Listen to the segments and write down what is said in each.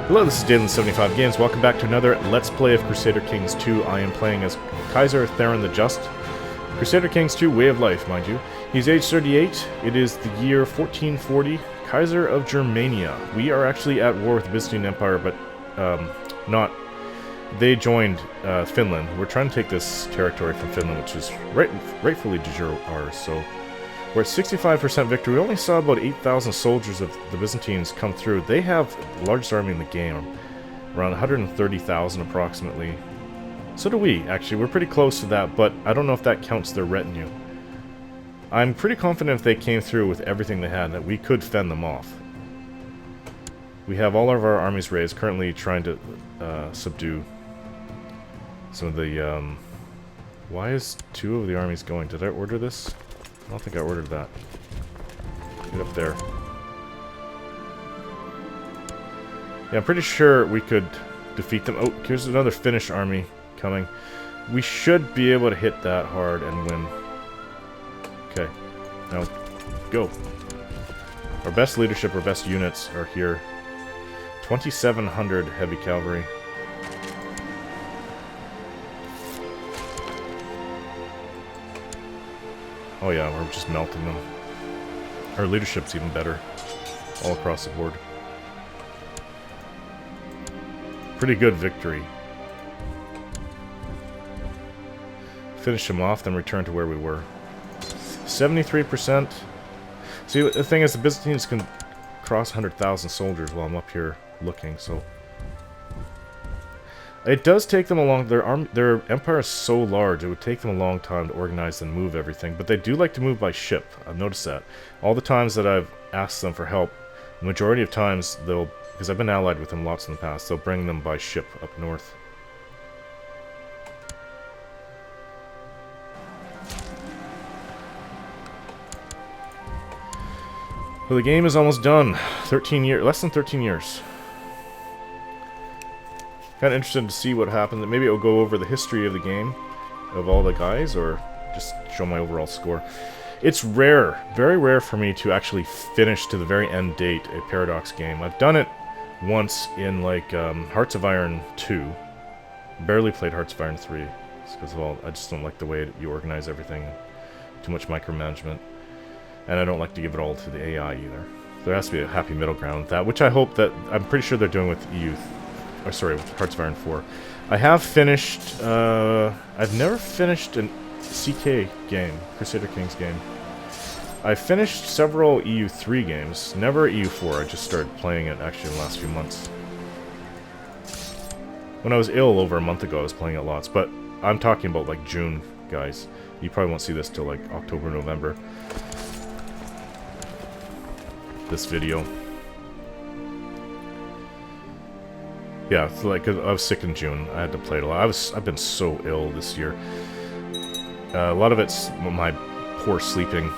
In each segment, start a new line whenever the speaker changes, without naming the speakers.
Hello, this is Dalen75 Games. Welcome back to another Let's Play of Crusader Kings 2. I am playing as Kaiser Theron the Just. Crusader Kings 2, Way of Life, mind you. He's age 38. It is the year 1440. Kaiser of Germania. We are actually at war with the Byzantine Empire, but not... They joined Finland. We're trying to take this territory from Finland, which is rightfully de jure ours, so... We're at 65% victory. We only saw about 8,000 soldiers of the Byzantines come through. They have the largest army in the game, around 130,000 approximately. So do we, actually. We're pretty close to that, but I don't know if that counts their retinue. I'm pretty confident if they came through with everything they had, that we could fend them off. We have all of our armies raised, currently trying to subdue some of the... Why is 2 of the armies going? Did I order this? I don't think I ordered that. Get up there. Yeah, I'm pretty sure we could defeat them. Oh, here's another Finnish army coming. We should be able to hit that hard and win. Okay. Now, go. Our best leadership, our best units are here. 2,700 heavy cavalry. Oh yeah, we're just melting them. Our leadership's even better. All across the board. Pretty good victory. Finish them off, then return to where we were. 73%. See, the thing is, the Byzantines can cross 100,000 soldiers while I'm up here looking, so... It does take them a long... Their empire is so large, it would take them a long time to organize and move everything. But they do like to move by ship. I've noticed that. All the times that I've asked them for help, the majority of times they'll... Because I've been allied with them lots in the past, they'll bring them by ship up north. Well, the game is almost done. 13 years... Less than 13 years. Kind of interested to see what happens. Maybe it'll go over the history of the game, of all the guys, or just show my overall score. It's rare, very rare for me to actually finish to the very end date a Paradox game. I've done it once in, like, Hearts of Iron 2. Barely played Hearts of Iron 3. It's because of all, I just don't like the way you organize everything. Too much micromanagement. And I don't like to give it all to the AI either. There has to be a happy middle ground with that, which I hope that, I'm pretty sure they're doing with EU. Oh, sorry, with Hearts of Iron 4. I have finished, I've never finished an CK game, Crusader Kings game. I finished several EU3 games, never EU4, I just started playing it actually in the last few months. When I was ill over a month ago, I was playing it lots, but I'm talking about like June, guys. You probably won't see this till like October, November. This video. Yeah, it's like, I was sick in June. I had to play it a lot. I've been so ill this year. A lot of it's my poor sleeping.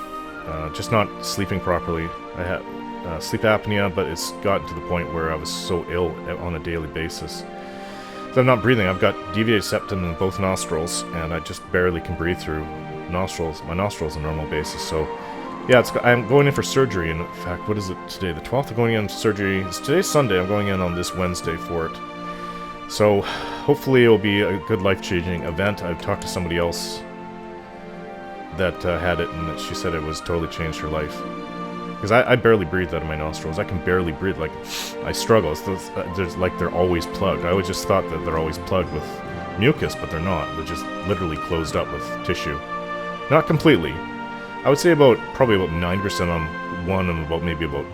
Just not sleeping properly. I had sleep apnea, but it's gotten to the point where I was so ill on a daily basis. So I'm not breathing. I've got deviated septum in both nostrils, and I just barely can breathe through nostrils. My nostrils on a normal basis, so... Yeah, I'm going in for surgery, and in fact, what is it today? The 12th? I'm going in for surgery. Today's Sunday. I'm going in on this Wednesday for it. So, hopefully it'll be a good life-changing event. I've talked to somebody else that had it, and she said it was totally changed her life. Because I barely breathe out of my nostrils. I can barely breathe. Like, I struggle. There's like they're always plugged. I always just thought that they're always plugged with mucus, but they're not. They're just literally closed up with tissue. Not completely. I would say probably about 9% on one and maybe about,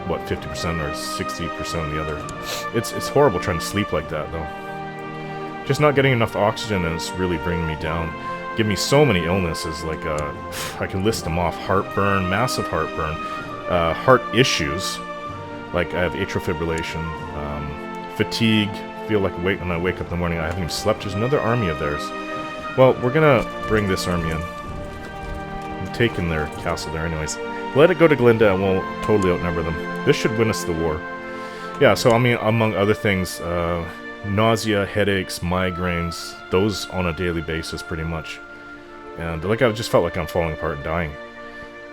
what, 50% or 60% on the other. It's horrible trying to sleep like that, though. Just not getting enough oxygen, and it's really bringing me down. Give me so many illnesses, like, I can list them off. Heartburn, massive heartburn, heart issues, like I have atrial fibrillation, fatigue, feel like when I wake up in the morning I haven't even slept. There's another army of theirs. Well, we're gonna bring this army in. Taking their castle there anyways. Let it go to Glinda and we'll totally outnumber them. This should win us the war. Yeah, so I mean, among other things, nausea, headaches, migraines, those on a daily basis pretty much. And like I just felt like I'm falling apart and dying.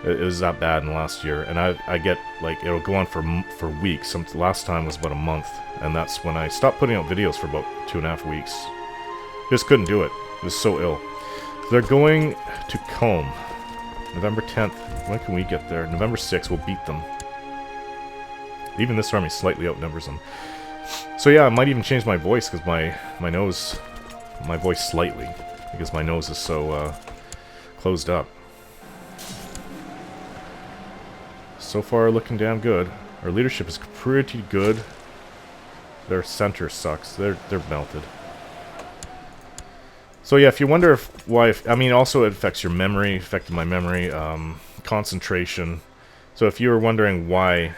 It was that bad in the last year, and I get, like, it'll go on for weeks. Last time was about a month, and that's when I stopped putting out videos for about 2.5 weeks. Just couldn't do it. It was so ill. They're going to Combe. November 10th. When can we get there? November 6th, we'll beat them. Even this army slightly outnumbers them. So yeah, I might even change my voice, because my voice slightly, because my nose is so closed up. So far, looking damn good. Our leadership is pretty good. Their center sucks. They're melted. So yeah, if you wonder why, I mean, also it affects your memory, affected my memory, concentration. So if you were wondering why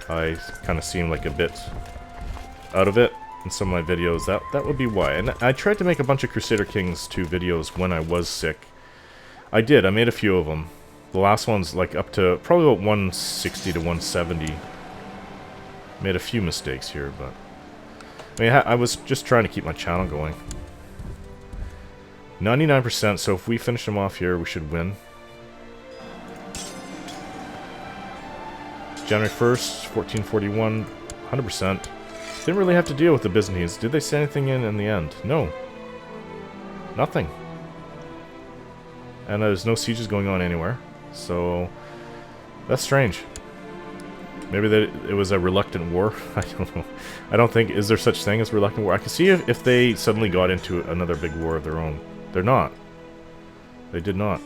I kind of seem like a bit out of it in some of my videos, that would be why. And I tried to make a bunch of Crusader Kings 2 videos when I was sick. I did. I made a few of them. The last one's like up to probably about 160 to 170. Made a few mistakes here, but I mean, I was just trying to keep my channel going. 99%, so if we finish them off here, we should win. January 1st, 1441, 100%. Didn't really have to deal with the Byzantines. Did they say anything in the end? No. Nothing. And there's no sieges going on anywhere. So, that's strange. Maybe it was a reluctant war. I don't know. I don't think... Is there such thing as reluctant war? I can see if they suddenly got into another big war of their own. They're not. They did not.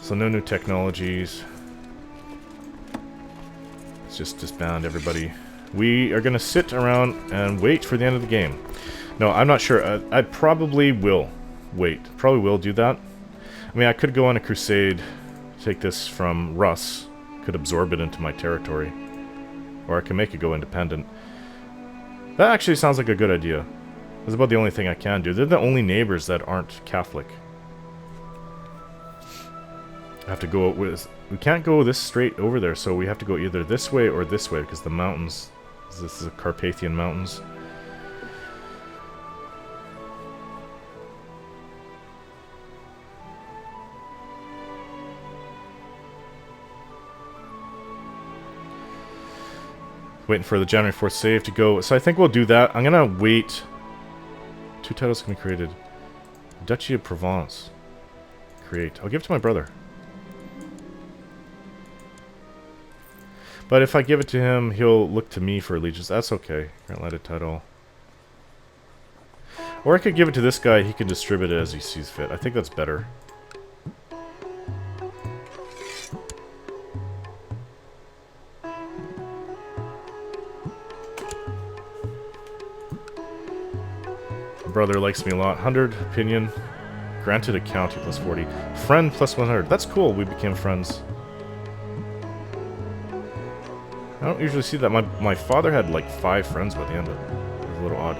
So no new technologies. Let's just disband everybody. We are going to sit around and wait for the end of the game. No, I'm not sure. I probably will wait. Probably will do that. I mean, I could go on a crusade, take this from Russ, could absorb it into my territory. Or I can make it go independent. That actually sounds like a good idea. That's about the only thing I can do. They're the only neighbors that aren't Catholic. I have to go with... We can't go this straight over there, so we have to go either this way or this way, because the mountains... This is the Carpathian Mountains. Waiting for the January 4th save to go. So I think we'll do that. I'm going to wait... 2 titles can be created. Duchy of Provence. Create. I'll give it to my brother. But if I give it to him, he'll look to me for allegiance. That's okay. Grant lighted title. Or I could give it to this guy. He can distribute it as he sees fit. I think that's better. Brother likes me a lot. 100 opinion. Granted a county plus 40. Friend plus 100. That's cool. We became friends. I don't usually see that. My father had like 5 friends by the end of it. It was a little odd.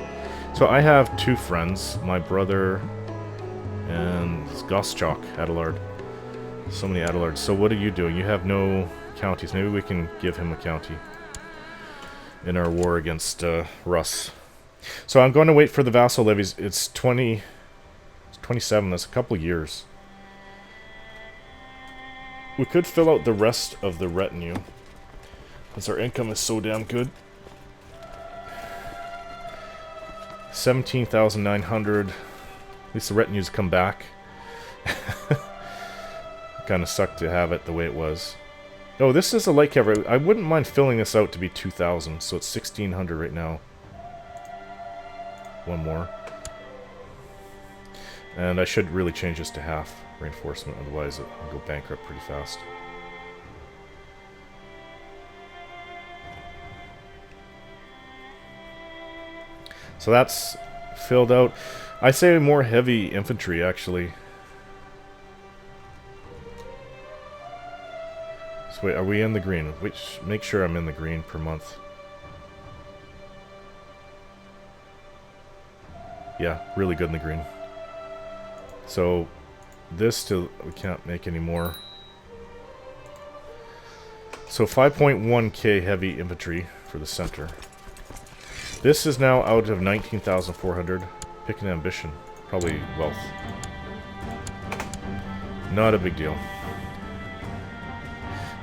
So I have 2 friends. My brother and Goschok Adelard. So many Adelards. So what are you doing? You have no counties. Maybe we can give him a county in our war against Russ. So I'm going to wait for the vassal levies. It's 27. That's a couple years. We could fill out the rest of the retinue, since our income is so damn good. 17,900. At least the retinues come back. Kind of sucked to have it the way it was. Oh, this is a light cavalry. I wouldn't mind filling this out to be 2,000, so it's 1,600 right now. One more. And I should really change this to half reinforcement, otherwise I'll go bankrupt pretty fast. So that's filled out. I say more heavy infantry, actually. So wait, are we in the green? Which, make sure I'm in the green per month. Yeah, really good in the green. So, this till we can't make any more. So 5.1k heavy infantry for the center. This is now out of 19,400. Pick an ambition. Probably wealth. Not a big deal.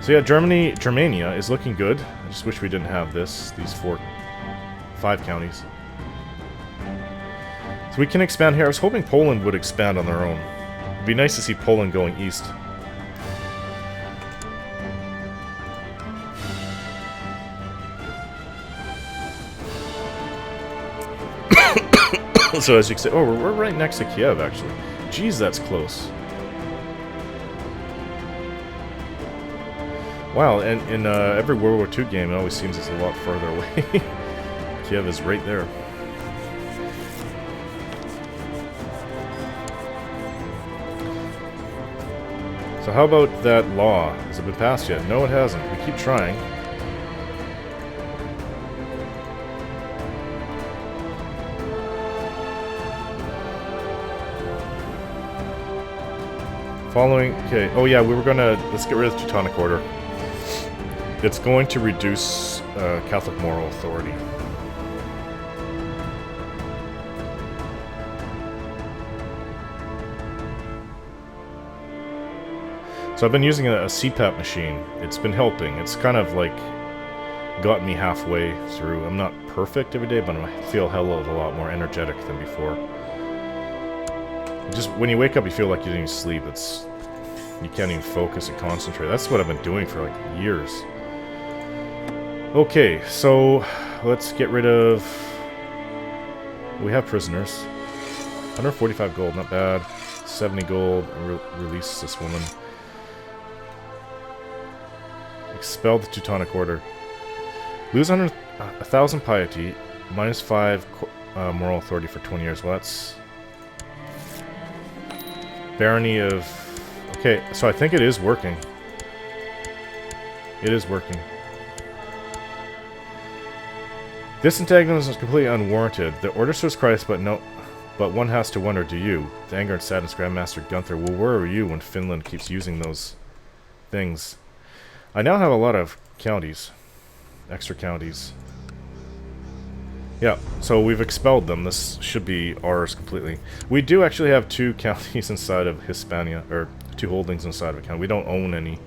So yeah, Germania is looking good. I just wish we didn't have these 5 counties. So we can expand here. I was hoping Poland would expand on their own. It'd be nice to see Poland going east. So as you can say, oh, we're right next to Kiev, actually. Jeez, that's close. Wow, and in every World War II game, it always seems it's a lot further away. Kiev is right there. So how about that law? Has it been passed yet? No, it hasn't. We keep trying. Following... Okay. Oh yeah, we were gonna... Let's get rid of the Teutonic Order. It's going to reduce Catholic moral authority. So I've been using a CPAP machine. It's been helping. It's kind of like gotten me halfway through. I'm not perfect every day, but I feel a hell of a lot more energetic than before. Just when you wake up, you feel like you didn't even sleep. You can't even focus and concentrate. That's what I've been doing for like years. Okay, so let's get rid of... We have prisoners. 145 gold, not bad. 70 gold, release this woman. Expel the Teutonic Order. Lose 1,000 piety, -5 moral authority for 20 years. Well, that's... Barony of... Okay, so I think it is working. It is working. This antagonism is completely unwarranted. The order serves Christ, but one has to wonder, do you? The anger and sadness, Grandmaster Gunther. Well, where are you when Finland keeps using those things? I now have a lot of counties. Extra counties. Yeah, so we've expelled them. This should be ours completely. We do actually have 2 counties inside of Hispania, or 2 holdings inside of a county. We don't own any.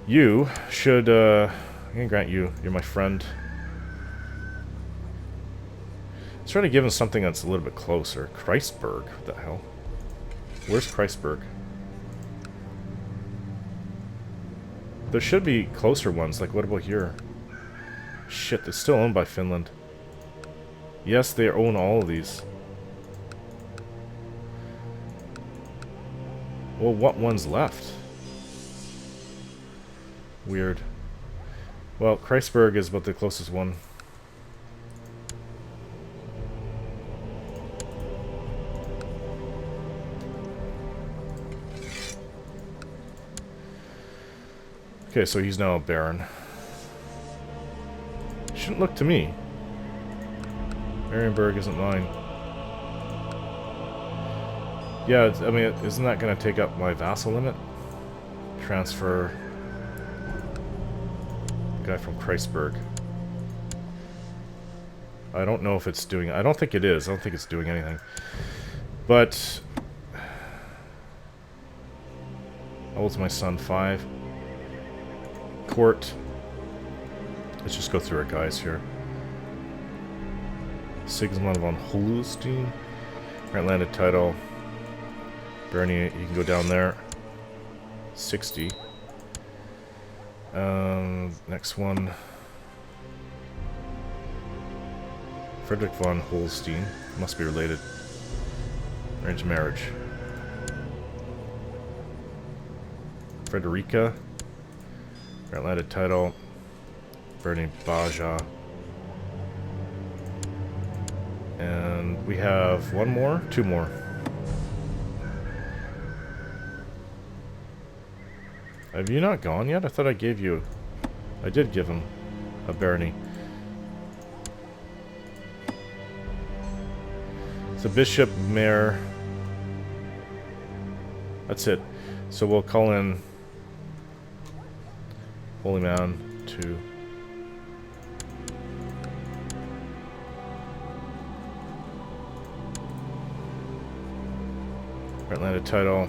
You should, I'm gonna grant you. You're my friend. Let's try to give him something that's a little bit closer. Christburg? What the hell? Where's Christburg? There should be closer ones, like what about here? Shit, they're still owned by Finland. Yes, they own all of these. Well, what one's left? Weird. Well, Christburg is about the closest one. Okay, so he's now a baron. Shouldn't look to me. Marienburg isn't mine. Yeah, I mean, isn't that going to take up my vassal limit? Transfer... the guy from Christburg. I don't know if it's doing... I don't think it is. I don't think it's doing anything. But... how old's my son? 5. Court. Let's just go through our guys here. Sigismund von Holstein. Grant landed title. Bernie, you can go down there. 60. Next one. Frederick von Holstein. Must be related. Arranged marriage. Frederica. Grant landed title. Bernie Baja. And we have 1 more? 2 more. Have you not gone yet? I thought I gave you... I did give him a barony. It's a bishop, mayor. That's it. So we'll call in... Holy Man to... Grant landed title.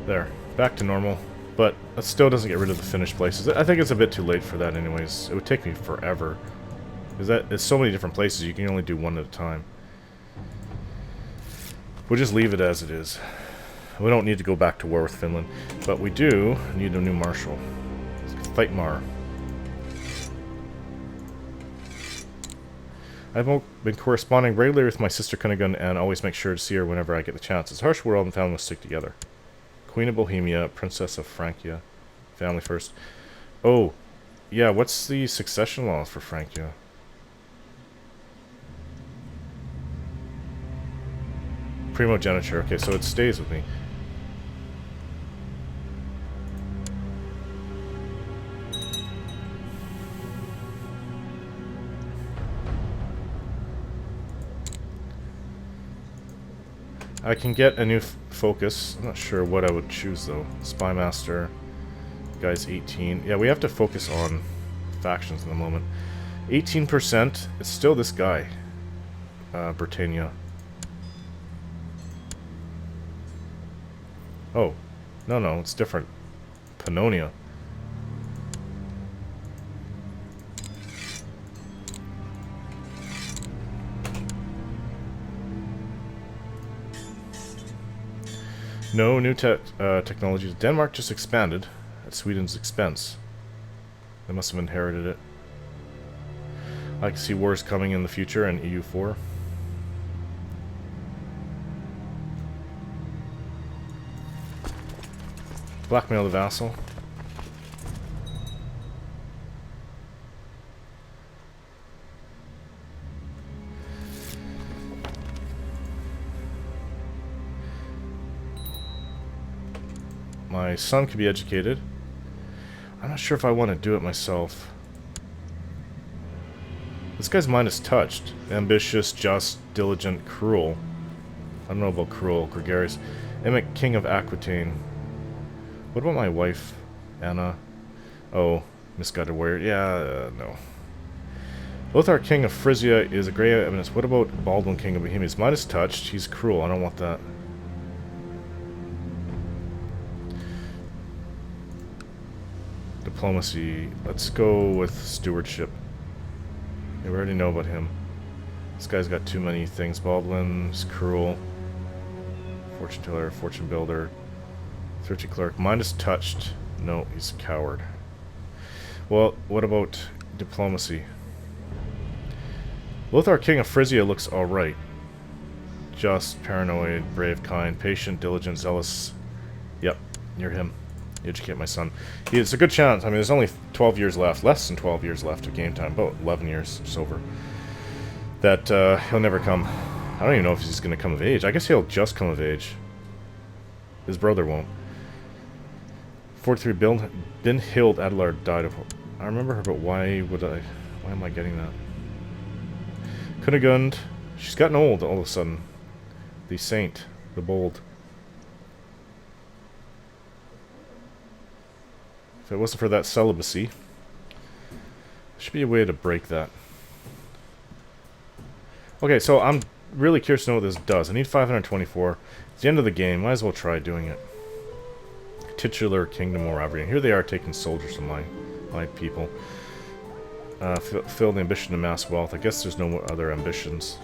There. Back to normal. But that still doesn't get rid of the finished places. I think it's a bit too late for that anyways. It would take me forever. Because there's so many different places, you can only do one at a time. We'll just leave it as it is. We don't need to go back to war with Finland. But we do need a new marshal. Let's fight Mar. I've been corresponding regularly with my sister Kunigun and always make sure to see her whenever I get the chance. It's a harsh world and family must stick together. Queen of Bohemia, Princess of Francia. Family first. Oh, yeah, what's the succession laws for Francia? Primogeniture. Okay, so it stays with me. I can get a new focus. I'm not sure what I would choose though. Spy Master. Guy's 18. Yeah, we have to focus on factions in the moment. 18%. It's still this guy. Britannia. Oh. No, it's different. Pannonia. No new technologies. Denmark just expanded at Sweden's expense. They must have inherited it. I can see wars coming in the future in EU4. Blackmail the vassal. My son could be educated. I'm not sure if I want to do it myself. This guy's mind is touched. Ambitious, just, diligent, cruel. I don't know about cruel. Gregarious. Emic, King of Aquitaine. What about my wife, Anna? Oh, misguided warrior. Yeah, no. Lothar, King of Frisia, is a great eminence. What about Baldwin, King of Bohemia? His mind is touched. He's cruel. I don't want that. Diplomacy. Let's go with stewardship. Yeah, we already know about him. This guy's got too many things. Baldwin's cruel. Fortune teller, fortune builder. 30 clerk. Mind is touched. No, he's a coward. Well, what about diplomacy? Lothar, King of Frisia, looks alright. Just, paranoid, brave, kind, patient, diligent, zealous. Yep, you're him. Educate my son. It's a good chance. I mean, there's only 12 years left. Less than 12 years left of game time. About 11 years just over. That he'll never come. I don't even know if he's going to come of age. I guess he'll just come of age. His brother won't. 43 Brynhild Adelard died of... I remember her, but why am I getting that? Kunigund. She's gotten old all of a sudden. The saint. The bold. If it wasn't for that celibacy, there should be a way to break that. Okay, so I'm really curious to know what this does. I need 524. It's the end of the game. Might as well try doing it. Titular Kingdom Moravia. Here they are taking soldiers from my people. Fill the ambition to mass wealth. I guess there's no other ambitions.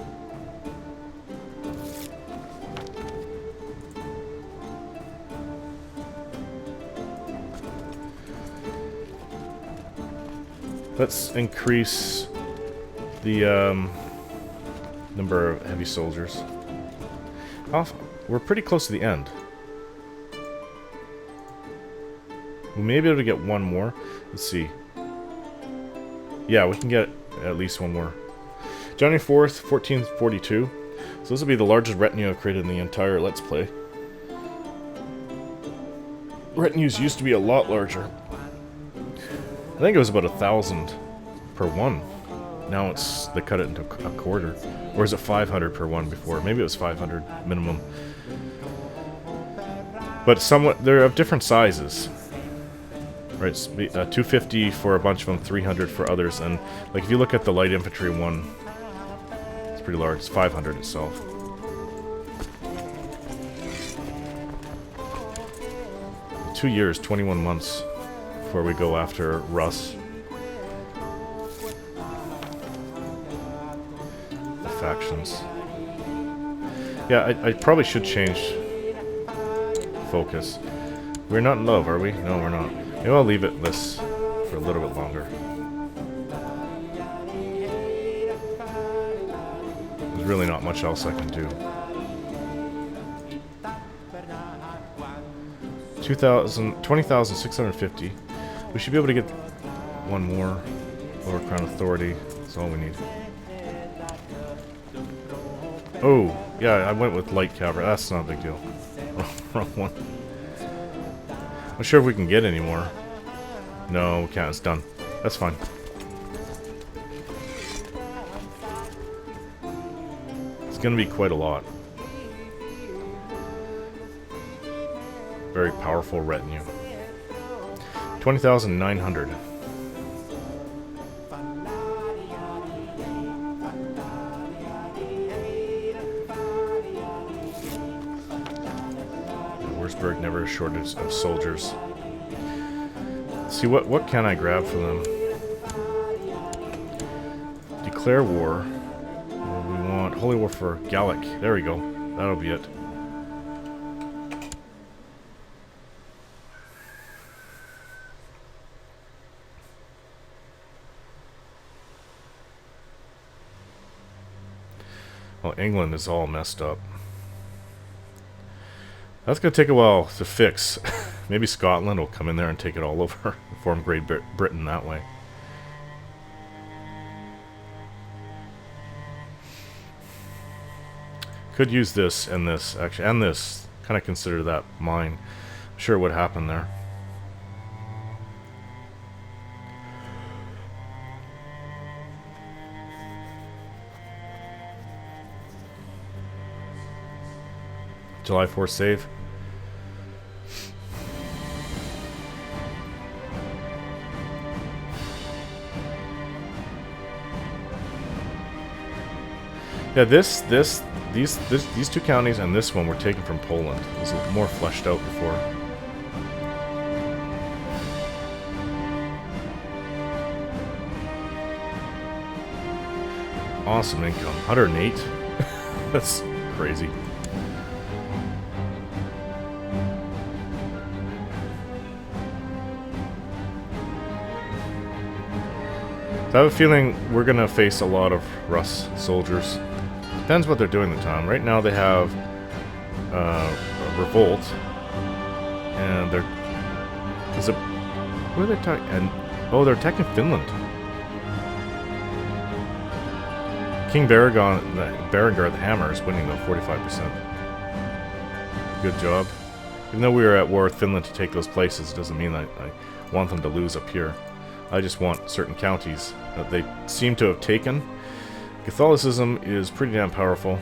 Let's increase the number of heavy soldiers. We're pretty close to the end. We may be able to get one more. Let's see. Yeah, we can get at least one more. January 4th, 1442. So this will be the largest retinue I've created in the entire Let's Play. Retinues used to be a lot larger. I think it was about 1,000 per one. Now they cut it into a quarter. Or is it 500 per one before? Maybe it was 500 minimum. But they're of different sizes. Right, 250 for a bunch of them, 300 for others, and like if you look at the light infantry one, it's pretty large. It's 500 itself. 2 years, 21 months before we go after Russ. The factions. Yeah, I probably should change focus. We're not in love, are we? No, we're not. Maybe I'll leave it this for a little bit longer. There's really not much else I can do. 20,650. We should be able to get one more Lower Crown Authority. That's all we need. Oh, yeah, I went with light cavalry. That's not a big deal. Wrong one. I'm not sure if we can get any more. No, we can't. It's done. That's fine. It's going to be quite a lot. Very powerful retinue. 20,900. Wurzburg, never a shortage of soldiers. Let's see, what can I grab from them? Declare war. We want Holy War for Gallic. There we go. That'll be it. Well, England is all messed up. That's going to take a while to fix. Maybe Scotland will come in there and take it all over. Form Great Britain that way. Could use this and this, actually. And this. Kind of consider that mine. I'm sure what happened there. July 4th save. Yeah, these two counties and this one were taken from Poland. It was more fleshed out before. Awesome income. 108. That's crazy. So I have a feeling we're going to face a lot of Rus soldiers. Depends what they're doing in the town. Right now they have a revolt. And they're... Who are they attacking? And, oh, they're attacking Finland. King Berengar the Hammer is winning though, 45%. Good job. Even though we were at war with Finland to take those places, it doesn't mean that I want them to lose up here. I just want certain counties that they seem to have taken. Catholicism is pretty damn powerful.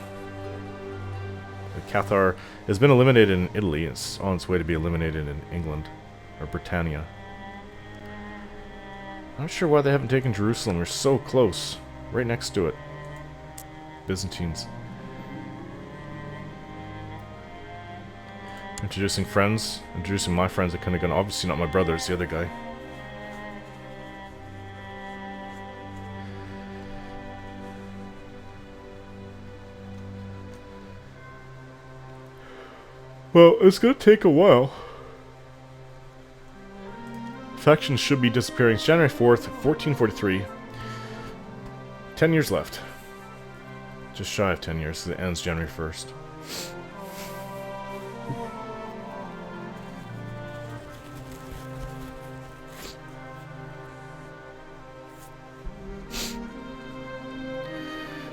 The Cathar has been eliminated in Italy. It's on its way to be eliminated in England. Or Britannia. I'm not sure why they haven't taken Jerusalem. We're so close. Right next to it. Byzantines. Introducing friends. Introducing my friends at Kunigund. Obviously not my brothers, the other guy. Well, it's going to take a while. Factions should be disappearing. It's January 4th, 1443. 10 years left. Just shy of 10 years, so it ends January 1st.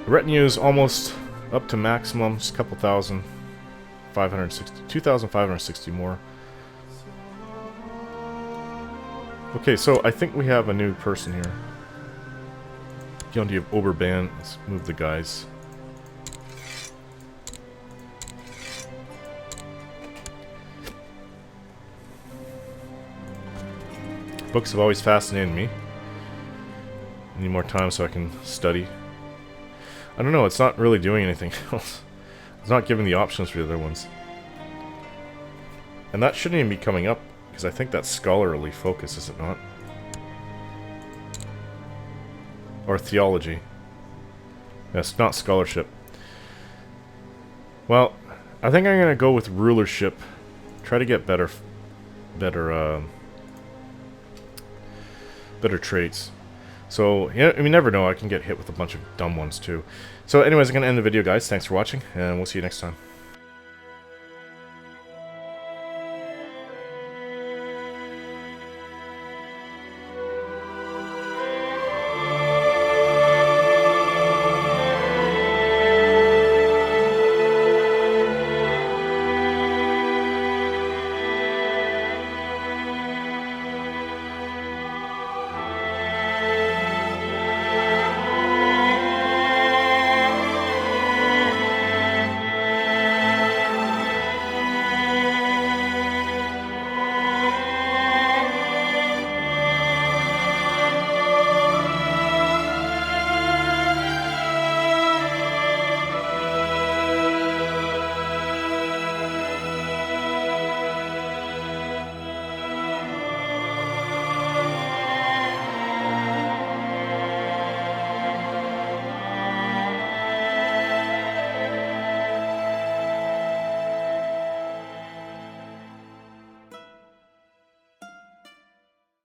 The retinue is almost up to maximum, just a couple thousand. 2,560 more. Okay, so I think we have a new person here. County of Oberbayern. Let's move the guys. Books have always fascinated me. I need more time so I can study. I don't know, it's not really doing anything else. It's not giving the options for the other ones. And that shouldn't even be coming up Because I think that's scholarly focus, is it not? Or theology. Yes, not scholarship. Well, I think I'm going to go with rulership. Try to get better traits. So, yeah, we never know. I can get hit with a bunch of dumb ones, too. So, anyways, I'm going to end the video, guys. Thanks for watching, and we'll see you next time.